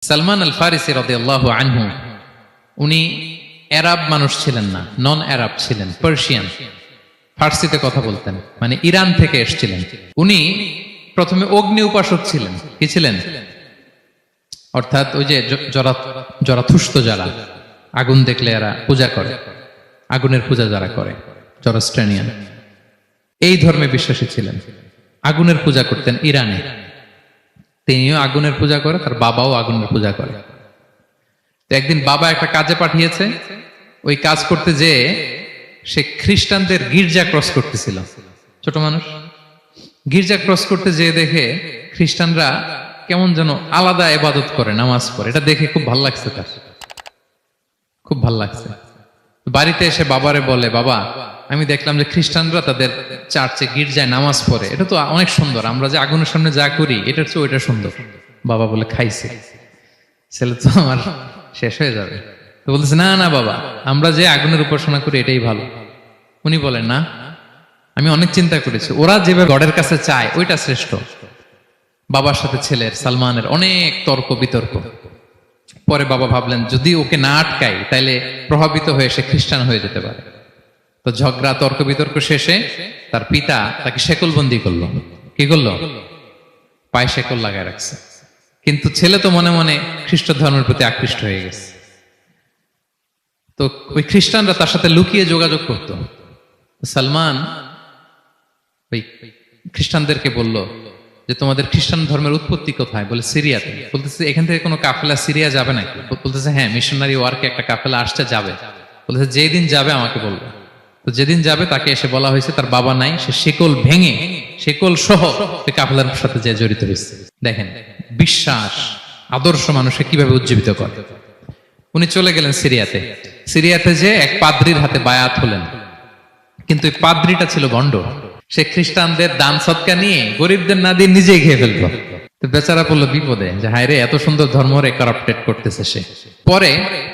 সালমান আল ফারিসি রাদিয়াল্লাহু আনহু উনি আরব মানুষ ছিলেন না, নন আরব ছিলেন, পার্সিয়ান, ফার্সিতে কথা বলতেন, মানে ইরান থেকে এসেছিলেন। উনি প্রথমে অগ্নি উপাসক ছিলেন। কি ছিলেন? অর্থাৎ ওই যে জরাথুস্ত যারা আগুন দেখলে এরা পূজা করে, আগুনের পূজা যারা করে, জরাস্ট্রেনিয়ান, এই ধর্মে বিশ্বাসী ছিলেন। আগুনের পূজা করতেন ইরানে। তিনিও আগুনের পূজা করে, তার বাবাও আগুনের পূজা করে। তো একদিন বাবা একটা কাজে পাঠিয়েছে, ওই কাজ করতে যেয়ে সে খ্রিস্টানদের গির্জা ক্রস করতেছিল। ছোট মানুষ গির্জা ক্রস করতে যেয়ে দেখে খ্রিস্টানরা কেমন যেন আলাদা ইবাদত করে, নামাজ পড়ে। এটা দেখে খুব ভালো লাগছে, তার খুব ভালো লাগছে। বাড়িতে এসে বাবারে বলে, বাবা আমি দেখলাম যে খ্রিস্টানরা তাদের চার্চে গির্জায় নামাজ পড়ে, এটা তো অনেক সুন্দর, আমরা যে আগুনের সামনে যা করি এটার চেয়ে ওইটা সুন্দর। বাবা বলে, খাইছে, ছেলে তো আমার শেষ হয়ে যাবে। তো বলতেছে, না না বাবা, আমরা যে আগুনের উপাসনা করি এটাই ভালো। উনি বলেন, না, আমি অনেক চিন্তা করেছি, ওরা যেভাবে গডের কাছে চায় ওইটা শ্রেষ্ঠ। বাবার সাথে ছেলের, সালমানের অনেক তর্ক বিতর্ক। পরে বাবা ভাবলেন, যদি ওকে না আটকাই তাইলে প্রভাবিত হয়ে সে খ্রিস্টান হয়ে যেতে পারে। তো ঝগড়া তর্ক বিতর্ক শেষে তার পিতা তাকে শেকলবন্দি করলো। কি করলো? পায়ে শেকল লাগায় রাখছে। কিন্তু ছেলে তো মনে মনে খ্রিস্ট ধর্মের প্রতি আকৃষ্ট হয়ে গেছে। তো ওই খ্রিস্টানরা তার সাথে লুকিয়ে যোগাযোগ করত। সালমান ওই খ্রিস্টানদেরকে বলল যে, তোমাদের খ্রিস্টান ধর্মের উৎপত্তি কোথায়? বলে, সিরিয়াতে। বলতেছে, এখান থেকে কোনো কাফেলা সিরিয়া যাবে নাকি? বলতেছে, হ্যাঁ, মিশনারি ওয়ার্কে একটা কাফেলা আসছে, যাবে। বলতেছে, যেদিন যাবে আমাকে বলবে। তো যেদিন যাবে তাকে এসে বলা হয়েছে তার বাবা নাই, সে শিকল ভেঙে, শিকল সহ ওই কাফেলার সাথে যে জড়িত হয়েছে। দেখেন বিশ্বাস, আদর্শ মানুষকে কিভাবে উজ্জীবিত করে। উনি চলে গেলেন সিরিয়াতে। সিরিয়াতে যে এক পাদ্রির হাতে বায়াত হলেন, কিন্তু ওই পাদ্রিটা ছিল ভণ্ড। সে খ্রিস্টানদের দান সৎকা নিয়ে গরিবদের না দিয়ে নিজেই খেয়ে ফেলতো। তো বেচারা পড়লো বিপদে, যে হায় রে, এত সুন্দর ধর্ম রে কারাপ্টেড করতেছে সে। পরে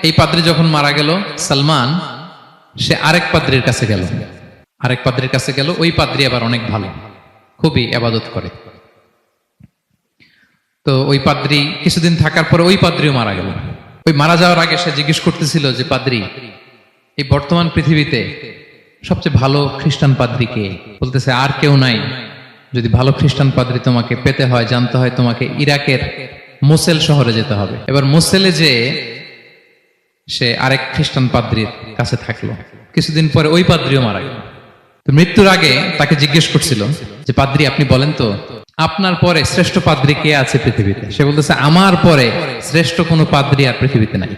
এই পাদ্রি যখন মারা গেল, সালমান সে আরেক পাদ্রির কাছে গেল। আরেক পাদ্রির কাছে গেল। ওই পাদ্রি আবার অনেক ভালো, খুবই ইবাদত করে। তো ওই পাদ্রি কিছুদিন থাকার পরে ওই পাদ্রিও মারা গেল। ওই মারা যাওয়ার আগে সে জিজ্ঞেস করতেছিল যে, পাদ্রি, এই বর্তমান পৃথিবীতে সবচেয়ে ভালো খ্রিস্টান পাদ্রি কে? বলতেছে, আর কেউ নাই। যদি ভালো খ্রিস্টান পাদ্রি তোমাকে পেতে হয়, জানতে হয়, তোমাকে ইরাকের মোসেল শহরে যেতে হবে। এবার মোসেলে যে সে আরেক খ্রিস্টান পাদ্রির কাছে থাকলো। কিছুদিন পরে ওই পাদ্রিও মারা গেল। তো মৃত্যুর আগে তাকে জিজ্ঞেস করছিল যে, পাদ্রি আপনি বলেন তো, আপনার পরে শ্রেষ্ঠ পাদ্রি কে আছে পৃথিবীতে? সে বলতেছে, আমার পরে শ্রেষ্ঠ কোনো পাদ্রি আর পৃথিবীতে নাই।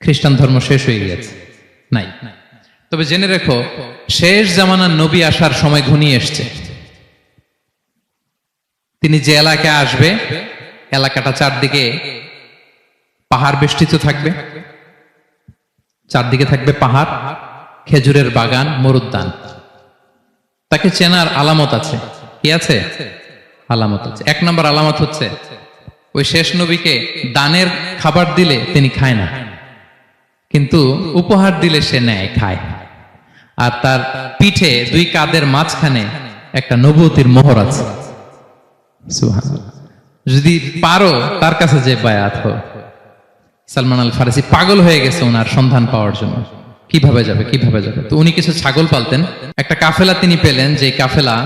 খ্রিস্টান ধর্ম শেষ হয়ে গিয়েছে, নাই। তবে জেনে রেখো, শেষ জামানার নবী আসার সময় ঘনিয়ে এসছে। তিনি যে এলাকায় আসবে, এলাকাটা চারদিকে পাহাড় বেষ্টিত থাকবে। চারদিকে থাকবে পাহাড়, খেজুরের বাগান, মরুদ্যান। তাকে চেনার আলামত আছে। কি আছে? আলামত আছে। এক নম্বর আলামত হচ্ছে, ওই শেষ নবীকে দানের খাবার দিলে তিনি খায় না, কিন্তু উপহার দিলে সে নেয়, খায়। আর তার পিঠে দুই কাঁধের মাঝখানে একটা নবুয়তির মোহর আছে। সুবহানাল্লাহ। যদি পারো তার কাছে যে বায়াত হও। সালমান আল ফারিসি পাগল হয়ে গেছে ওনার সন্ধান পাওয়ার জন্য। কিভাবে যাবে, কিভাবে যাবে? তো উনি কিছু ছাগল পালতেন। একটা কাফেলা তিনি পেলেন, যে কাফেলা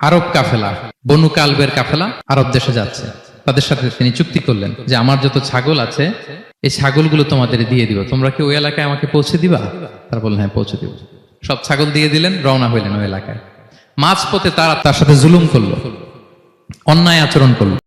আরব কাফেলা, বনু কালবের কাফেলা, আরব দেশে যাচ্ছে। তাদের সাথে তিনি চুক্তি করলেন যে, আমার যত ছাগল আছে এই ছাগলগুলো তোমাদের দিয়ে দিব, তোমরা কি ওই এলাকায় আমাকে পৌঁছে দিবা? তারা বললেন, হ্যাঁ, পৌঁছে দিব। সব ছাগল দিয়ে দিলেন, রওনা হইলেন ওই এলাকায়। মাঝপথে তারা তার সাথে জুলুম করলো, অন্যায় আচরণ করলো।